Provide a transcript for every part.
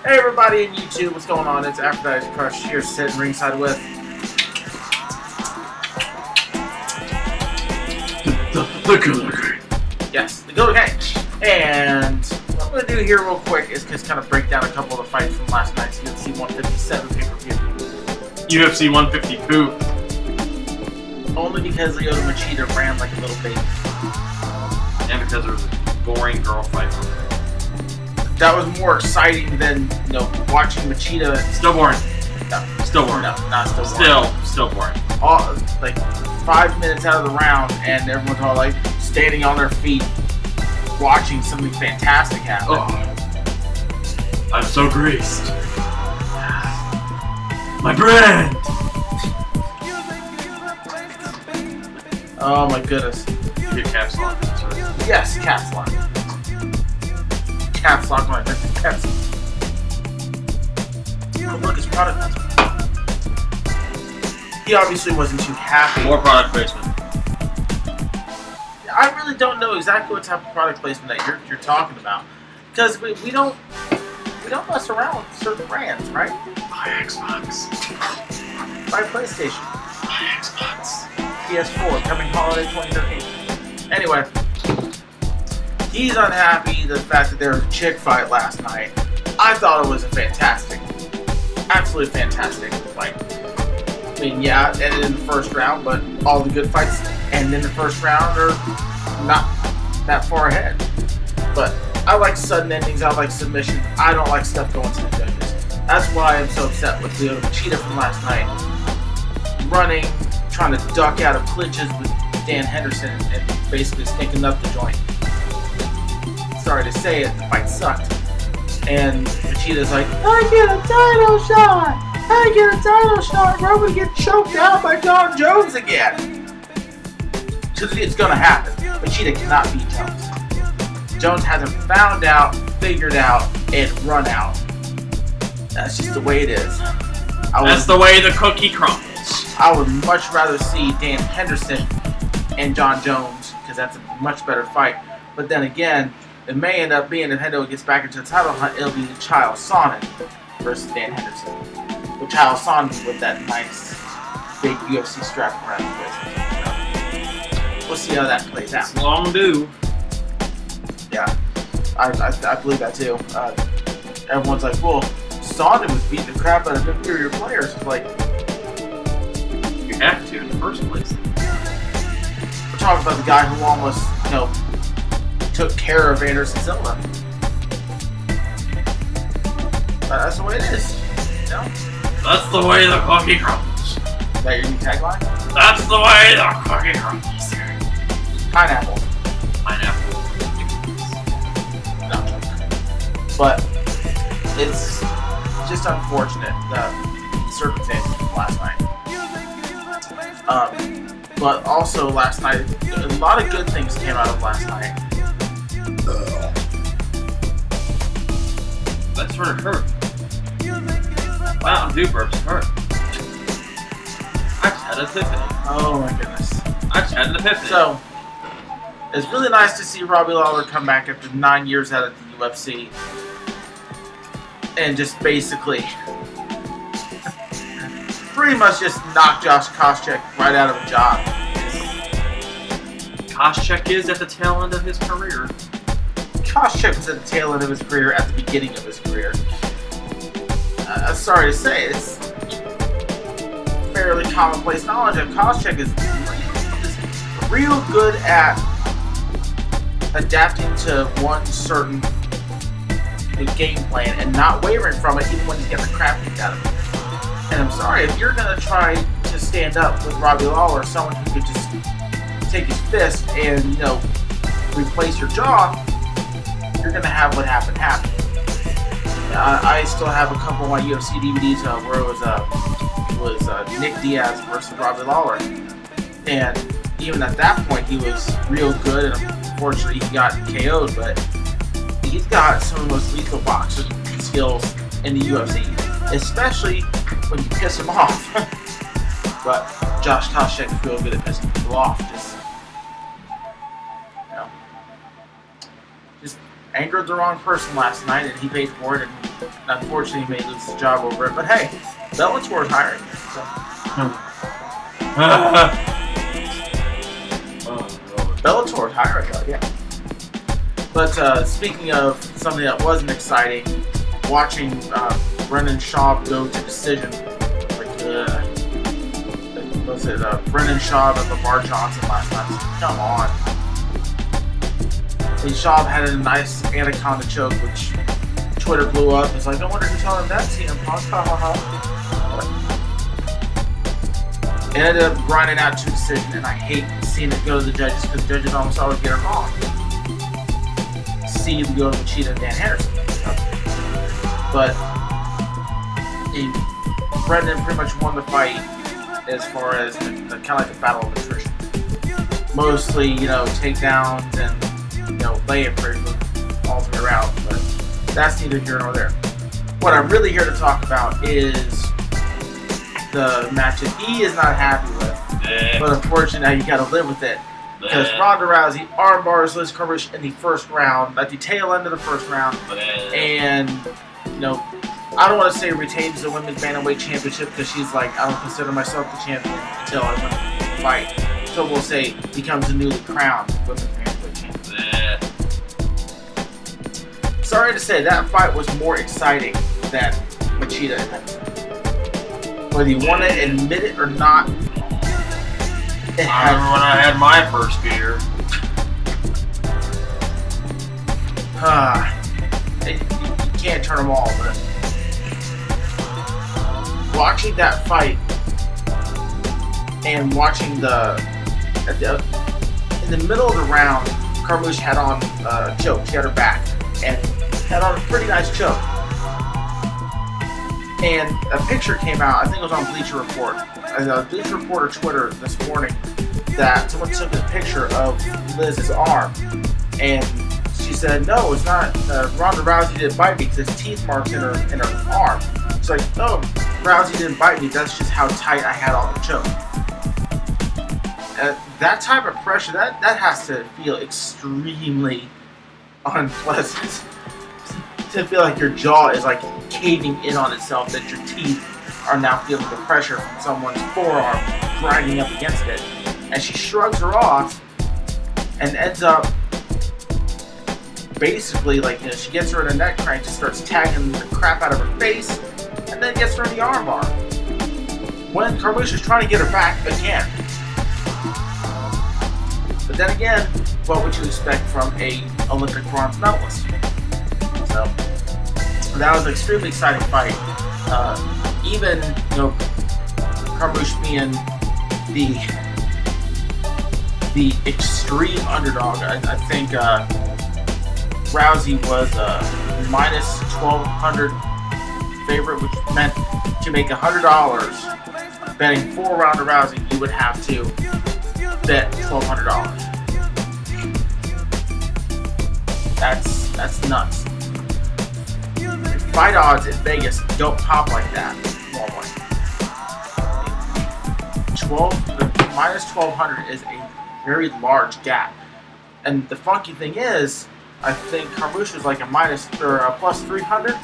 Hey everybody in YouTube, what's going on? It's Aphrodite Crush here, sitting ringside with the Killer Cain. Yes, the TheKillerCain. And what I'm going to do here real quick is just kind of break down a couple of the fights from last night's UFC 157 pay-per-view. UFC 150 poop. Only because Lyoto Machida ran like a little baby. And because there was a boring girl fight. That was more exciting than, you know, watching Machida. Still boring. No. Still boring. No, not still boring. Still boring. All, like 5 minutes out of the round, and everyone's all like standing on their feet, watching something fantastic happen. Oh, I'm so greased. My brand. Oh my goodness. Get caps lock. Yes, caps lock. Caps lock my caps. Oh, look, his product placement. He obviously wasn't too happy. More product placement. I really don't know exactly what type of product placement that you're talking about, because we don't mess around with certain brands, right? Buy Xbox. Buy PlayStation. Buy Xbox. PS4 coming holiday 2013. Anyway, he's unhappy the fact that there was a chick fight last night. I thought it was a fantastic, absolutely fantastic fight. I mean, yeah, it ended in the first round, but all the good fights end in the first round are not that far ahead. But I like sudden endings, I like submissions. I don't like stuff going to the judges. That's why I'm so upset with Lyoto Machida from last night. Running, trying to duck out of clinches with Dan Henderson and basically stinking up the joint. Sorry to say it, the fight sucked. And Machida's like, I get a title shot! I get a title shot! We're going to get choked out by John Jones again! Because it's going to happen. Machida cannot beat Jones. Jones hasn't found out, figured out, and run out. That's just the way it is. That's the way the cookie crumbles. I would much rather see Dan Henderson and John Jones, because that's a much better fight. But then again, it may end up being, if Hendo gets back into the title hunt, it'll be Chael Sonnen versus Dan Henderson. With Chael Sonnen with that nice big UFC strap around his waist. We'll see how that plays out. It's long due. Yeah, I believe that too. Everyone's like, well, Sonnen was beating the crap out of inferior players. It's like, you have to in the first place. We're talking about the guy who almost, you know, took care of Anderson Silva. That's the way it is. You know? That's the way the cookie crumbles. Is that your new tagline? That's the way the cookie crumbles. Pineapple. Pineapple. No. But it's just unfortunate, the circumstances of last night. But also last night, a lot of good things came out of last night. That sort of hurt. Wow, dude, burps hurt. I just had an epiphany. Oh my goodness. I just had an epiphany. So, it's really nice to see Robbie Lawler come back after 9 years out of the UFC. And just basically pretty much just knock Josh Koscheck right out of a job. Koscheck is at the tail end of his career. Koscheck was at the tail end of his career at the beginning of his career. I'm sorry to say, it's fairly commonplace knowledge that Koscheck is real good at adapting to one certain game plan and not wavering from it even when he's getting the crap kicked out of him. And I'm sorry, if you're going to try to stand up with Robbie Lawler, someone who could just take his fist and, you know, replace your jaw, you're going to have what happened happen. I still have a couple of my UFC DVDs where it was Nick Diaz versus Robbie Lawler. And even at that point, he was real good, and unfortunately he got KO'd, but he's got some of the most lethal boxing skills in the UFC, especially when you piss him off. But Josh Koscheck is real good at pissing people off. Just angered the wrong person last night, and he paid for it, and Unfortunately, he may lose his job over it. But hey, Bellator is hiring. So. Bellator is hiring, yeah. But speaking of something that wasn't exciting, watching Brendan Schaub go to decision. Was it Brendan Schaub and Lamar Johnson last night? Come on. And Schaub had a nice anaconda choke, which Twitter blew up. It's like, no wonder you're telling him that, CM Punk. Ha ha ha. It ended up grinding out to decision, and I hate seeing it go to the judges because the judges almost always get it wrong. See it go to Machida and Dan Henderson. But Brendan pretty much won the fight as far as kind of like the battle of attrition. Mostly, takedowns and, lay-in pretty all the way around. But that's neither here nor there. What I'm really here to talk about is the match that he is not happy with. But unfortunately, now you gotta live with it. Because Ronda Rousey armbars Liz Carmouche in the first round, at the tail end of the first round. And, I don't want to say retains the women's bantamweight championship because she's like, I don't consider myself the champion until I win the fight. So we'll say becomes a newly crowned women's bantamweight champion. Sorry to say, that fight was more exciting than Machida and Henderson. Whether you want to admit it or not, I remember when I had my first beer. You can't turn them all, but watching that fight and watching in the middle of the round, Carmouche had on a choke. She had her back and had on a pretty nice choke. And a picture came out, I think it was on Bleacher Report. Bleacher Report or Twitter this morning, that someone took a picture of Liz's arm, and she said, "No, it's not. Ronda Rousey didn't bite me because there's teeth marks in her arm." It's like, "No, Rousey didn't bite me. That's just how tight I had on the choke." That type of pressure, that has to feel extremely unpleasant. To feel like your jaw is like caving in on itself, that your teeth are now feeling the pressure from someone's forearm grinding up against it. And she shrugs her off and ends up basically she gets her in a neck crank, just starts tagging the crap out of her face, and then gets her in the armbar. When Carmouche is trying to get her back again. But then again, what would you expect from a Olympic bronze medalist? So that was an extremely exciting fight. Even Carmouche being the extreme underdog, I think Rousey was a minus 1,200 favorite, which meant to make $100 betting for Ronda Rousey, you would have to bet $1,200. That's nuts. Fight odds in Vegas don't pop like that normally. Minus 1,200 is a very large gap. And the funky thing is, I think Carmouche was like a plus 300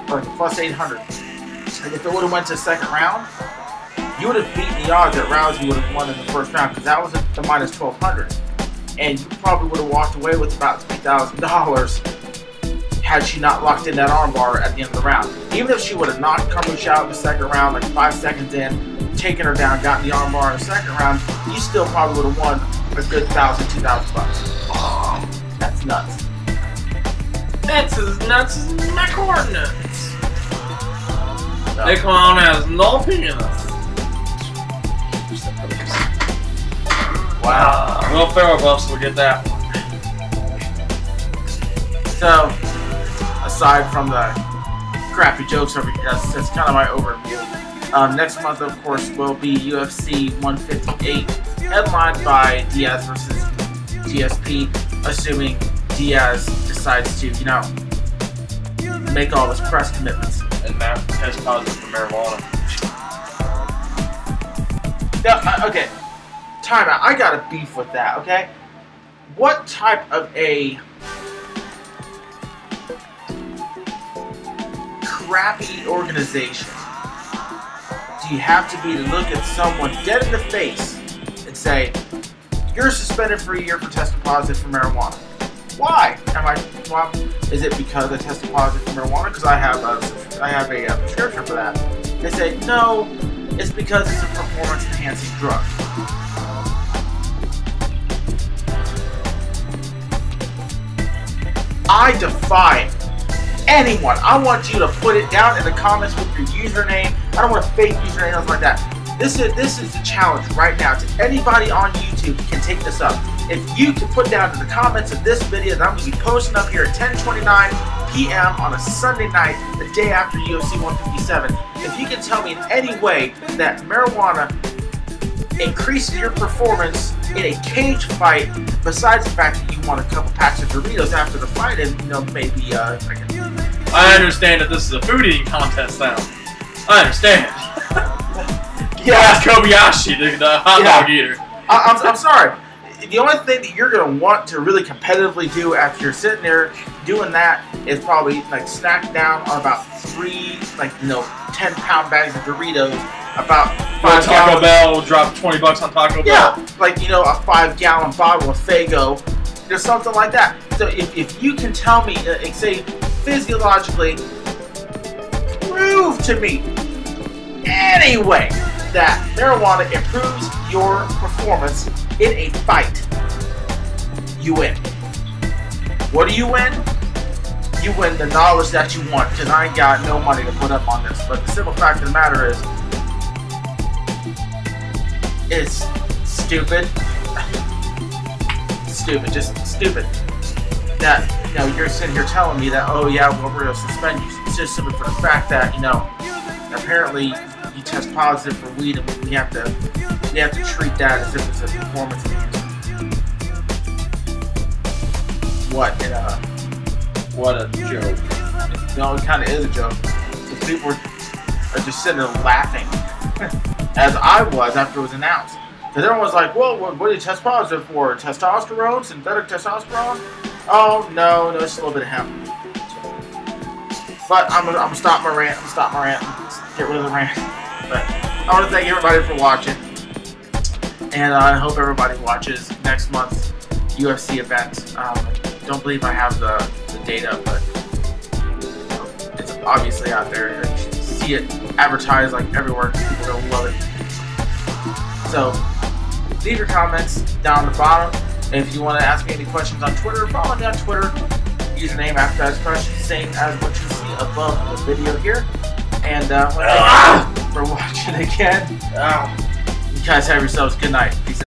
or like a plus 800. And if it would have went to the second round, you would have beaten the odds that Rousey would have won in the first round, because that was at the minus 1,200. And you probably would have walked away with about $3,000 had she not locked in that armbar at the end of the round. Even if she would have knocked Carmouche out in the second round, like 5 seconds in, taken her down, gotten the armbar in the second round, you still probably would have won a good $1,000, $2,000. Oh, that's nuts. That's as nuts as my corn nuts. No. Nick Malone has no penis. Wow. Will Ferrell buffs will get that one. So, aside from the crappy jokes over here, that's kind of my overview. Next month, of course, will be UFC 158, headlined by Diaz versus GSP, assuming Diaz decides to, make all his press commitments. And Matt test positive for marijuana. Yeah, okay. Time out. I got a beef with that, okay? What type of a crappy organization do you have to be to look at someone dead in the face and say, you're suspended for a year for testing positive for marijuana? Why? Well, is it because I tested positive for marijuana? Because I have a prescription for that. They say, no, it's because it's a performance-enhancing drug. I defy anyone. I want you to put it down in the comments with your username. I don't want a fake username, nothing like that. This is the challenge right now to anybody on YouTube can take this up. If you can put down in the comments of this video that I'm going to be posting up here at 10:29 p.m. on a Sunday night, the day after UFC 157, if you can tell me in any way that marijuana increases your performance in a cage fight, besides the fact that you want a couple packs of Doritos after the fight, and maybe I understand that this is a food eating contest now. I understand. Yeah, ask Kobayashi, the hot dog eater. I'm sorry. The only thing that you're going to want to really competitively do after you're sitting there doing that is probably snack down on about 3 10-pound bags of Doritos, about 5 Taco Bell, drop $20 on Taco Bell. Yeah, a 5-gallon bottle of Faygo, or something like that. So if you can tell me, say physiologically, prove to me anyway that marijuana improves your performance in a fight, you win. What do you win? You win the knowledge that you want, because I ain't got no money to put up on this. But the simple fact of the matter is, it's stupid. Stupid, just stupid. That, you're sitting here telling me that, oh yeah, well, we're going to suspend you. It's just simply for the fact that, apparently you test positive for weed, and we have to treat that as if it's a performance enhancement. What a joke. No, it kind of is a joke. Because people are just sitting there laughing, as I was after it was announced. Because everyone's like, well, what do you test positive for? Testosterone? Synthetic testosterone? Oh, no, it's a little bit of hemp. But I'm gonna stop my rant. Get rid of the rant. But I want to thank everybody for watching. And I hope everybody watches next month's UFC event. Don't believe I have the data, but it's obviously out there. You should see it advertised everywhere. People are gonna love it. So leave your comments down the bottom. And if you want to ask me any questions on Twitter, follow me on Twitter. Username after that question, same as what you see above the video here. And thank you for watching again. You guys have yourselves a good night. Peace out.